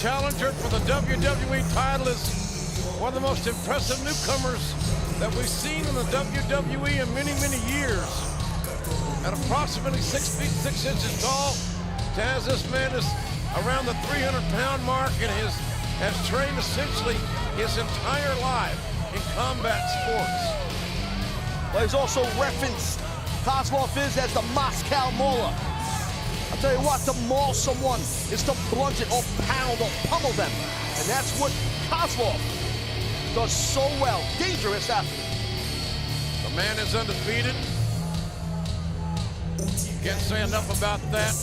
challenger for the WWE title is one of the most impressive newcomers that we've seen in the WWE in many, many years. At approximately 6 feet 6 inches tall, Taz, this man is around the 300-pound mark and has trained essentially his entire life in combat sports. Well, he's also referenced Kozlov is as the Moscow Mauler. I'll tell you what, to maul someone is to blunt it or pound or pummel them. And that's what Kozlov does so well. Dangerous athlete. The man is undefeated. Can't say enough about that.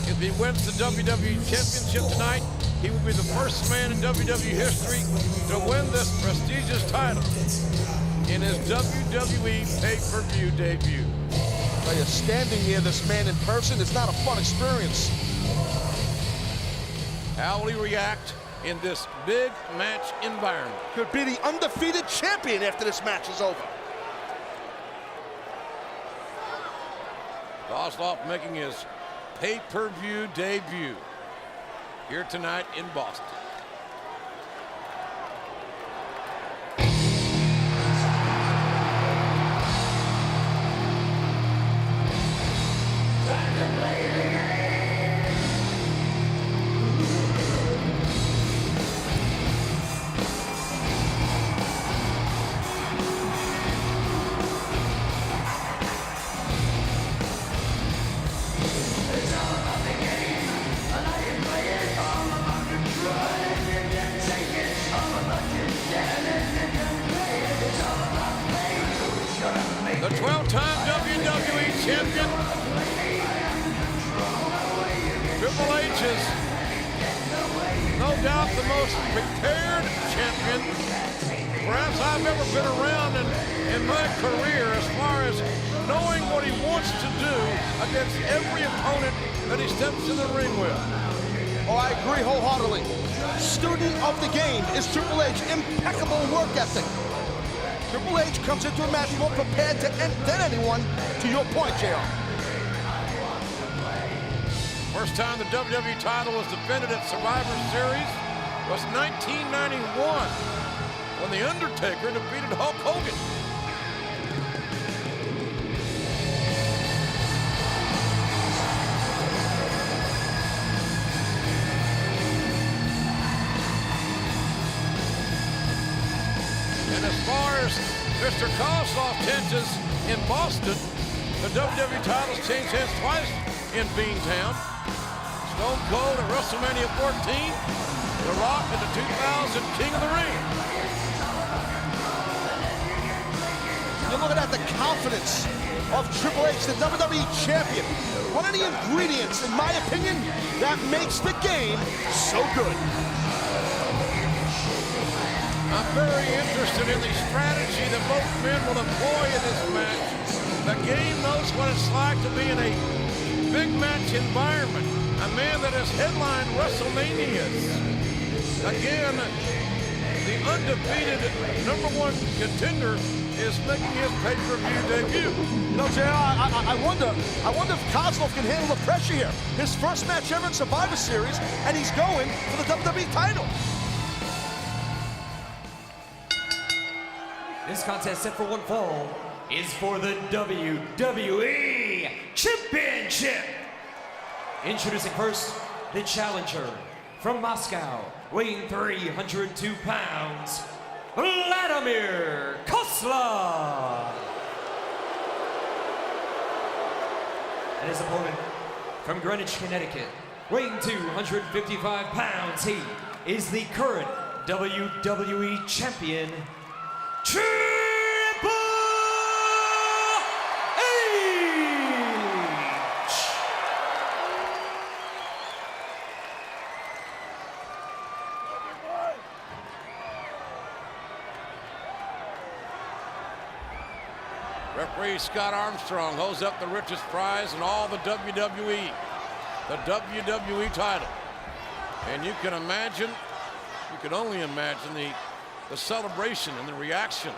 If he wins the WWE Championship tonight, he will be the first man in WWE history to win this prestigious title in his WWE pay-per-view debut. Well, you're standing near this man in person. It's not a fun experience. How will he react in this big match environment? Could be the undefeated champion after this match is over. Kozlov making his pay-per-view debut here tonight in Boston. The 12-time WWE champion, Triple H is no doubt the most prepared champion perhaps I've ever been around in my career, as far as knowing what he wants to do against every opponent that he steps in the ring with. Oh, I agree wholeheartedly. Student of the game is Triple H. Impeccable work ethic. Triple H comes into a match more prepared than anyone, to your point, JR. First time the WWE title was defended at Survivor Series was 1991, when The Undertaker defeated Hulk Hogan. And as far as Mr. Kozlov tensions in Boston, the WWE titles changed hands twice in Beantown. Stone Cold at WrestleMania 14, The Rock at the 2000 King of the Ring. You're looking at the confidence of Triple H, the WWE champion. What are the ingredients, in my opinion, that makes the game so good? I'm very interested in the strategy that both men will employ in this match. The game knows what it's like to be in a big match environment. A man that has headlined WrestleManias. Again, the undefeated #1 contender is making his pay-per-view debut. You know, JR, I wonder if Kozlov can handle the pressure here. His first match ever in Survivor Series, and he's going for the WWE title. This contest set for one fall is for the WWE Championship. Introducing first, the challenger from Moscow, weighing 302 pounds, Vladimir Kozlov. And his opponent from Greenwich, Connecticut, weighing 255 pounds, he is the current WWE Champion, Triple H! Referee Scott Armstrong holds up the richest prize in all the WWE, the WWE title. And you can imagine, you can only imagine the celebration and the reaction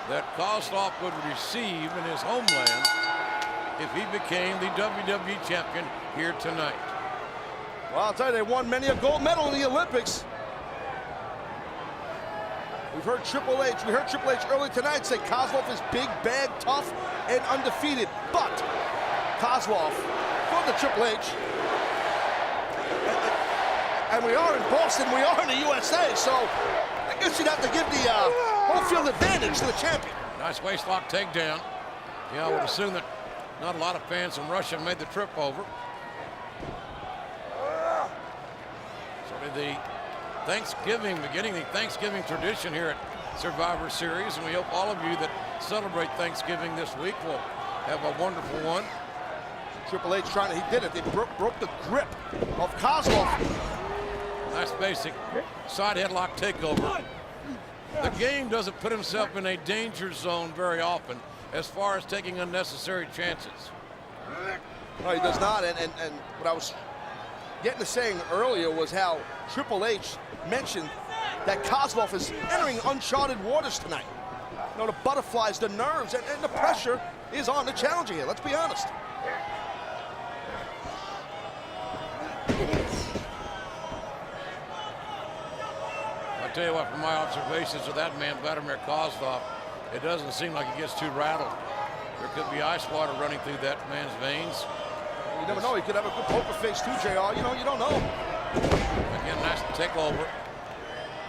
that Kozlov would receive in his homeland if he became the WWE champion here tonight. Well, I'll tell you, they won many a gold medal in the Olympics. We heard Triple H earlier tonight say Kozlov is big, bad, tough, and undefeated. But Kozlov for the Triple H. And we are in Boston, we are in the USA, so I guess you'd have to give the home field advantage to the champion. Nice waistlock takedown. Yeah, I would assume that not a lot of fans from Russia made the trip over. Sort of the beginning the Thanksgiving tradition here at Survivor Series, and we hope all of you that celebrate Thanksgiving this week will have a wonderful one. Triple H trying to, he did it. They broke the grip of Kozlov. Nice basic side headlock takeover. The game doesn't put himself in a danger zone very often as far as taking unnecessary chances. No, he does not. And what I was getting to saying earlier was how Triple H mentioned that Kozlov is entering uncharted waters tonight. You know, the butterflies, the nerves, and the pressure is on the challenger here. Let's be honest. I'll tell you what, from my observations of that man, Vladimir Kozlov, it doesn't seem like he gets too rattled. There could be ice water running through that man's veins. You never know. He could have a good poker face too, JR. You know, you don't know. Again, nice takeover.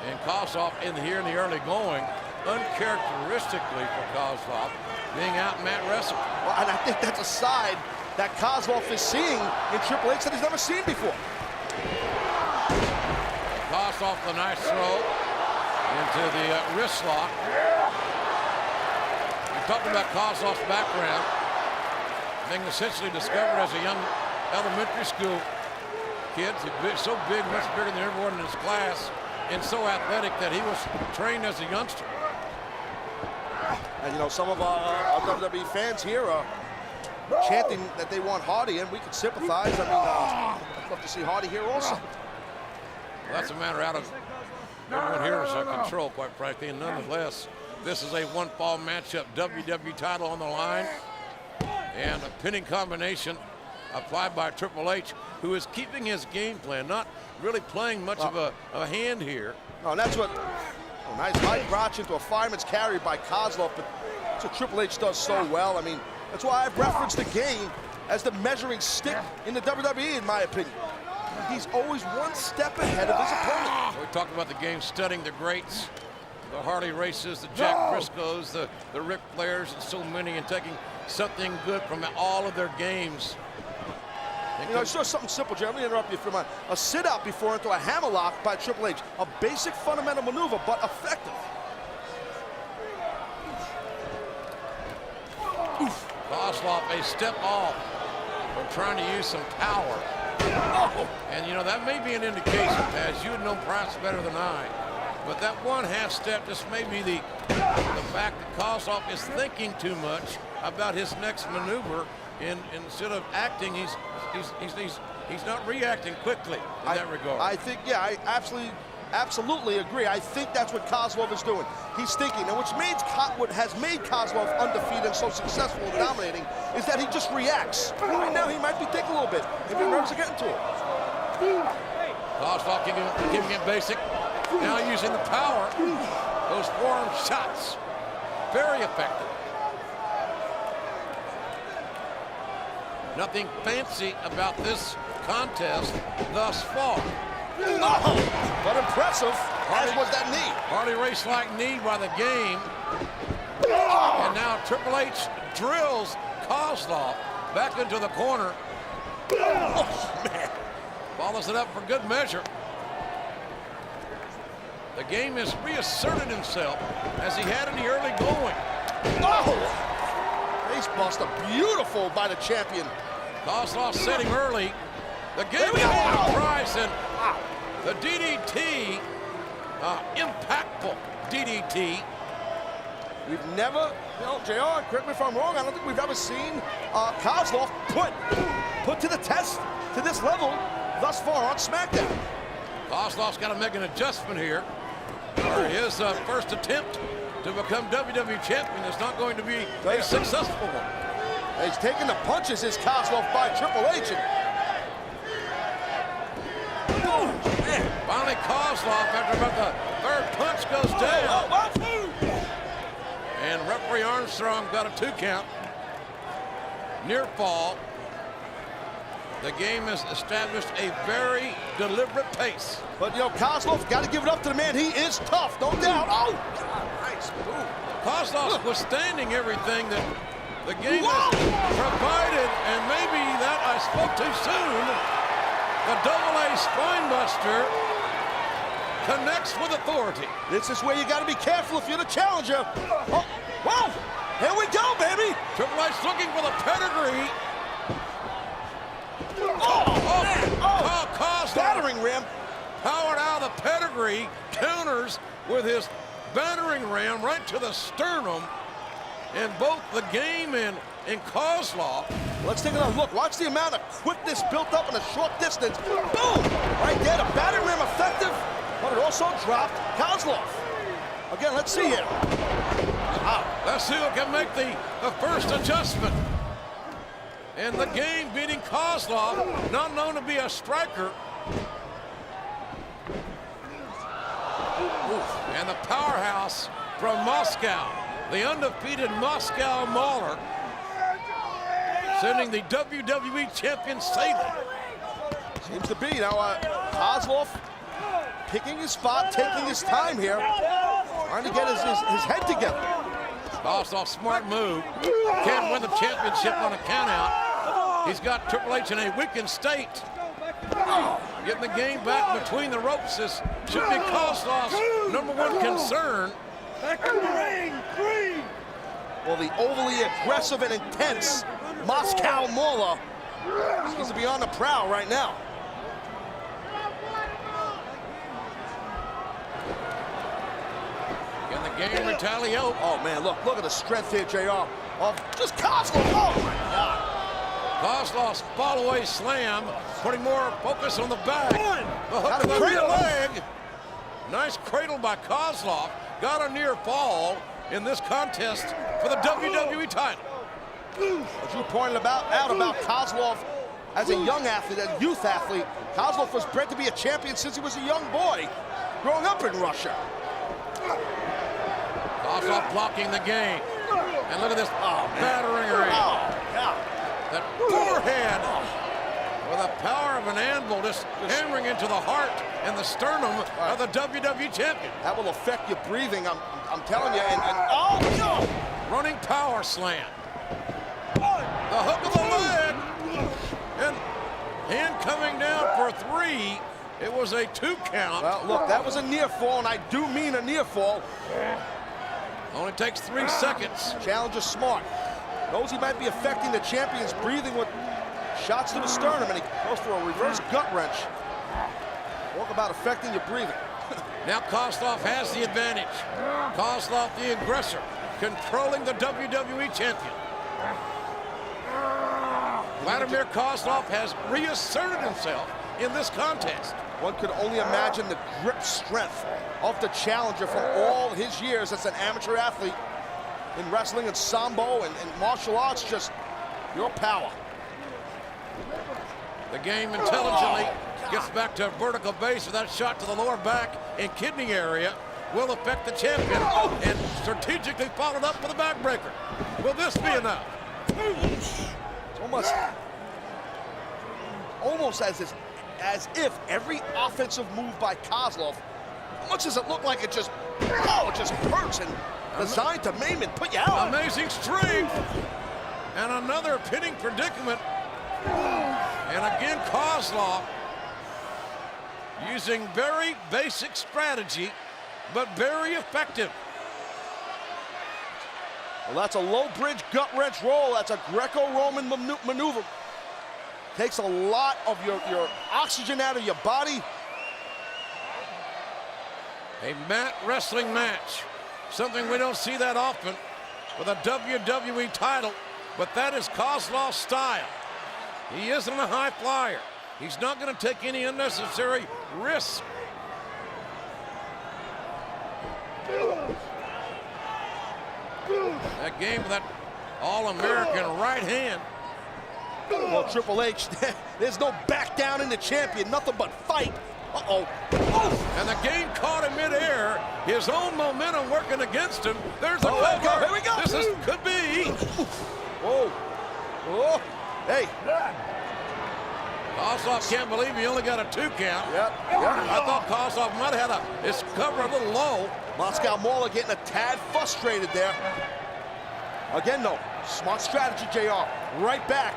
And Kozlov in the early going, uncharacteristically for Kozlov, being out mat wrestled. Well, and I think that's a side that Kozlov is seeing in Triple H that he's never seen before. Kozlov, the nice throw into the wrist lock. We talked about Kozlov's background, being essentially discovered as a young elementary school kid. He's so big, much bigger than everyone in his class, and so athletic that he was trained as a youngster. And you know, some of our WWE fans here are chanting that they want Hardy, and we can sympathize. I mean, I'd love to see Hardy here also. Well, that's a matter out of everyone here's control, quite frankly, and nonetheless, this is a one-fall matchup. WWE title on the line, and a pinning combination applied by Triple H, who is keeping his game plan, not really playing much of a hand here. Oh, and that's what, nice high crotch into a fireman's carry by Kozlov, but that's what Triple H does so well. I mean, that's why I've referenced the game as the measuring stick in the WWE, in my opinion. He's always one step ahead of his opponent. We talked about the game studying the greats, the Harley Races, the Jack Briscoes, the Ric Flairs, and so many, and taking something good from all of their games. You know, it's just something simple, Jay. Let me interrupt you for a moment. A sit-out before into a hammerlock by Triple H. A basic fundamental maneuver, but effective. Kozlov a step off from trying to use some power. And, you know, that may be an indication, Taz. You would know perhaps better than I. But that one half step just may be the fact that Kozlov is thinking too much about his next maneuver. Instead of acting, he's not reacting quickly in that regard. I think, yeah, I absolutely agree. I think that's what Kozlov is doing. He's thinking, and what has made Kozlov undefeated and so successful in dominating is that he just reacts. Right now, he might be thinking a little bit. Maybe the nerves are getting to him. Kozlov giving it basic. Now using the power. Those forearm shots. Very effective. Nothing fancy about this contest thus far. Oh, but impressive, as was that knee. Harley Race-like knee by the game. And now Triple H drills Kozlov back into the corner. Oh, man. Follows it up for good measure. The game has reasserted himself as he had in the early going. Oh! Face buster, beautiful by the champion. Kozlov setting early. The game is on the price, and the DDT, impactful DDT. We've never, you know, JR, correct me if I'm wrong, I don't think we've ever seen Kozlov put to the test to this level thus far on SmackDown. Kozlov's got to make an adjustment here. For his first attempt to become WWE champion is not going to be a successful one. He's taking the punches, is Kozlov, by Triple H. finally, Kozlov, after about the third punch, goes down. And referee Armstrong got a 2 count. Near fall. The game has established a very deliberate pace. But, you know, Kozlov, got to give it up to the man. He is tough, no doubt. Oh, God, nice move. Kozlov's withstanding everything that the game has provided, and maybe that I spoke too soon. The AA Spinebuster connects with authority. This is where you got to be careful if you're the challenger. Oh, whoa, here we go, baby. Triple H looking for the pedigree. Kozlov, battering ram. Powered out of the pedigree, counters with his battering ram right to the sternum. And both the game and Kozlov. Let's take another look. Watch the amount of quickness built up in a short distance. Boom! Right there, the battering ram effective, but it also dropped Kozlov. Again, let's see here. Wow. Let's see who can make the first adjustment. And the game beating Kozlov, not known to be a striker. And the powerhouse from Moscow, the undefeated Moscow Mauler, sending the WWE champion sailing. Seems to be. Now, Kozlov picking his spot, taking his time here, trying to get his head together. Kozlov's smart move. Can't win the championship on a countout. He's got Triple H in a weakened state. Getting the game back between the ropes. This should be Kozlov's #1 concern. Back in the ring, 3. Well, the overly aggressive and intense Moscow Mauler seems to be on the prowl right now. Can the game retaliate? Oh, man, look at the strength here, JR, of just Kozlov. Oh, my God. Kozlov's fall-away slam, putting more focus on the back. The hook to the cradle. leg. Nice cradle by Kozlov. Got a near fall in this contest for the WWE title. As you pointed out about Kozlov as a young athlete, a youth athlete, Kozlov was bred to be a champion since he was a young boy, growing up in Russia. Kozlov blocking the game. And look at this battering ram. Oh, yeah. That forehead with the power of an anvil just hammering into the heart and the sternum of the WWE champion. That will affect your breathing, I'm telling you. And oh, no! Running power slam. The hook of the leg. And hand coming down for 3. It was a 2 count. Well, look, that was a near fall, and I do mean a near fall. Only takes 3 seconds. Challenger smart. Knows he might be affecting the champion's breathing with shots to the sternum, and he goes for a reverse gut wrench. Talk about affecting your breathing. Now Kozlov has the advantage. Kozlov, the aggressor, controlling the WWE champion. Vladimir Kozlov has reasserted himself in this contest. One could only imagine the grip strength of the challenger from all his years as an amateur athlete in wrestling and sambo and martial arts, just your power. The game intelligently gets back to a vertical base with that shot to the lower back and kidney area. Will affect the champion and strategically followed up with a backbreaker. Will this be enough? It's almost as if every offensive move by Kozlov, how much does it look like it just hurts and designed to maim and put you out. Amazing strength. And another pinning predicament. And again, Kozlov using very basic strategy, but very effective. Well, that's a low bridge gut wrench roll. That's a Greco-Roman maneuver. Takes a lot of your oxygen out of your body. A mat wrestling match. Something we don't see that often with a WWE title, but that is Kozlov's style. He isn't a high flyer. He's not going to take any unnecessary risks. That game with that All-American right hand. Well, Triple H, there's no back down in the champion, nothing but fight. Uh-oh. Oh! And the game caught him midair. His own momentum working against him. There's the cover. Here we go. This could be. Whoa. Oh. Hey. Kozlov can't believe he only got a 2 count. Yep. I thought Kozlov might have had his cover a little low. Moscow Mauler getting a tad frustrated there. Again, though, smart strategy, JR. Right back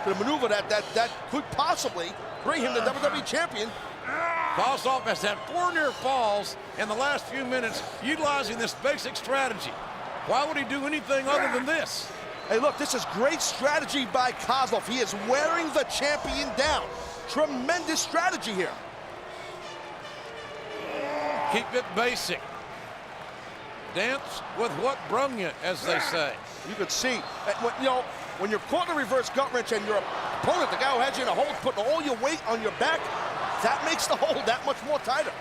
to the maneuver that could possibly bring him the WWE champion. Kozlov has had 4 near falls in the last few minutes, utilizing this basic strategy. Why would he do anything other than this? Hey, look, this is great strategy by Kozlov. He is wearing the champion down. Tremendous strategy here. Keep it basic. Dance with what brung you, as they say. You can see, when you're caught in a reverse gut wrench and your opponent, the guy who has you in a hold, putting all your weight on your back, that makes the hold that much more tighter.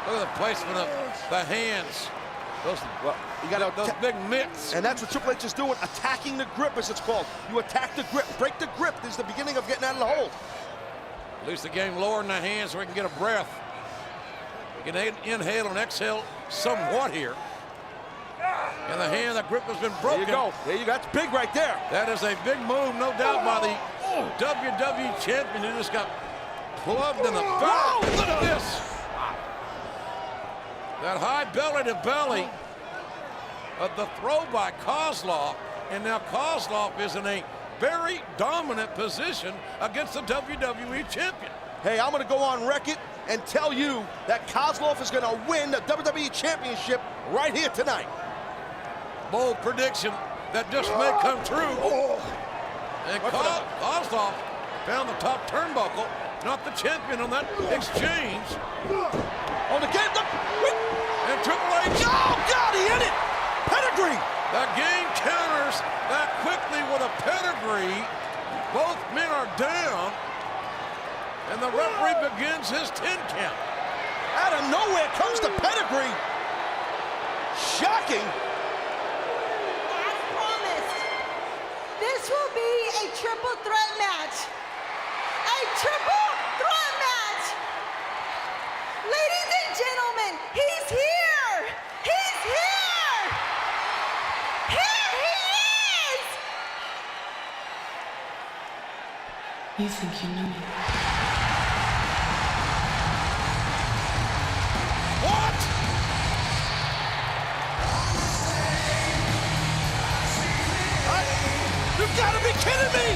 Look at the placement of the hands. Those big mitts. And that's what Triple H is doing, attacking the grip, as it's called. You attack the grip, break the grip. This is the beginning of getting out of the hold. At least the game lower in the hands so we can get a breath. We can inhale and exhale somewhat here. In the hand, the grip has been broken. There you go. There you go. That's big right there. That is a big move, no doubt, by the WWE champion who just got plugged in the back. Look at this. That high belly to belly of the throw by Kozlov, and now Kozlov is in a very dominant position against the WWE champion. Hey, I'm going to go on record and tell you that Kozlov is going to win the WWE championship right here tonight. Bold prediction that just may come true. And Kozlov found the top turnbuckle, not the champion on that exchange. On the game, and Triple H. Oh, God, he hit it! Pedigree! The game counters that quickly with a pedigree. Both men are down, and the referee begins his 10 count. Out of nowhere comes the pedigree. Shocking. As promised, this will be a triple threat match. A triple threat match. Ladies and gentlemen, he's here. He's here. Here he is. You think you know me? What? You gotta be kidding me!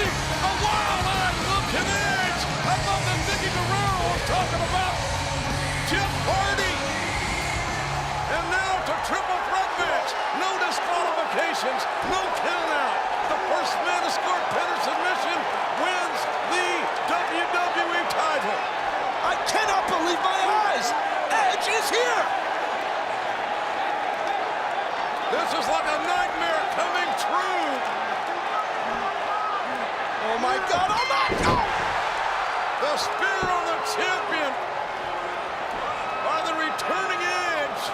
A wild-eyed look to the edge. I thought that Vicky Guerrero was talking about Jeff Hardy. And now it's a triple threat match. No disqualifications, no countout. The first man to score pin or submission wins the WWE title. I cannot believe my eyes! Edge is here! This is like a nightmare coming true. Oh my God, oh my God! The spear on the champion by the returning Edge.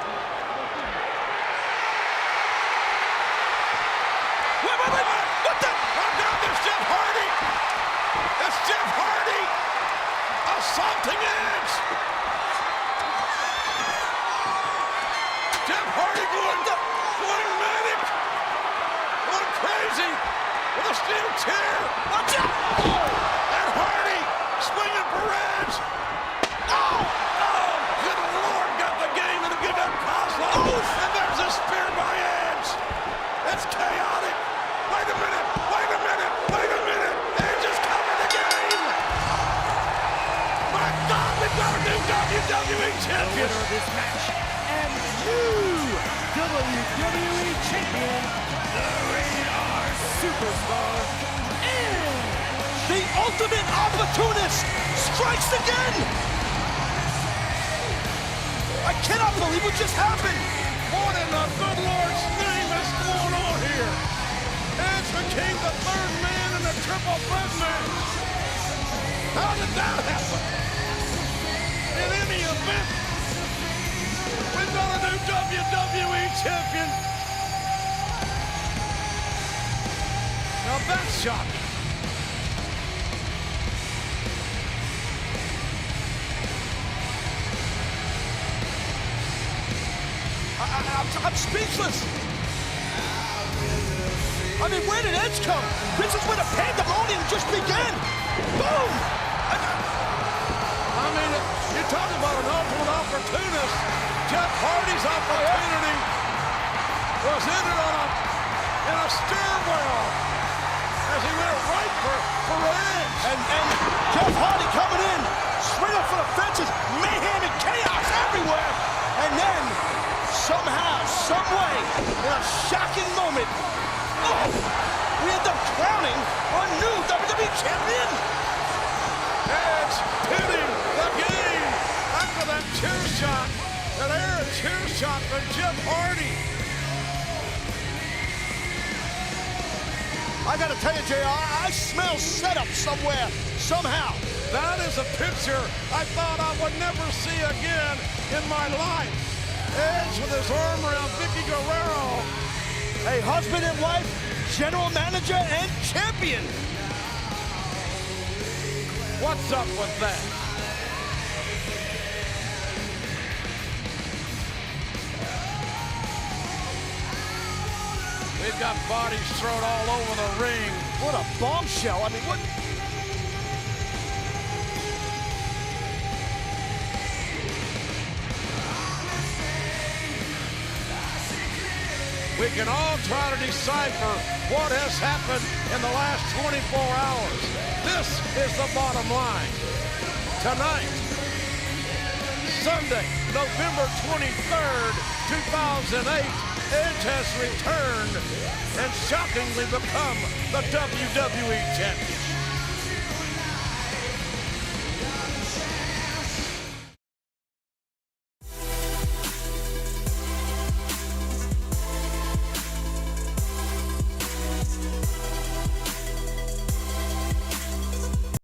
Wait, what the? Oh God, there's Jeff Hardy. It's Jeff Hardy assaulting Edge. Jeff Hardy going manic, going crazy with a steel chair. Watch out! And Hardy swinging for Edge. Oh, good Lord, got the game and give up Kozlov. And there's a spear by Edge. It's chaotic. Wait a minute. Edge is coming the game. My God, we've got a new WWE champion. Winner of this match and new WWE champion, the Rated R Superstar, The ultimate opportunist strikes again! I cannot believe what just happened! What in the good Lord's name is going on here? Edge became the third man in the triple threat match. How did that happen? In any event, we've got a new WWE champion. Now that's shocking. I'm speechless. I mean, where did Edge come? This is where the pandemonium just began. Boom! I mean, you talk about an ultimate opportunist. Jeff Hardy's opportunity was ended in a stairwell as he went right for Edge. And Jeff Hardy coming in, straight up for the fences, mayhem and chaos everywhere. And then, somehow, some way, in a shocking moment, we end up crowning our new WWE champion. Edge pinning the game after that chair shot, that air chair shot from Jeff Hardy. I gotta tell you, JR, I smell setup somewhere, somehow. That is a picture I thought I would never see again in my life. Edge with his arm around Vicky Guerrero. A husband and wife, general manager and champion. What's up with that? We've got bodies thrown all over the ring. What a bombshell. I mean, what? We can all try to decipher what has happened in the last 24 hours. This is the bottom line. Tonight, Sunday, November 23rd, 2008, Edge has returned and shockingly become the WWE Champion.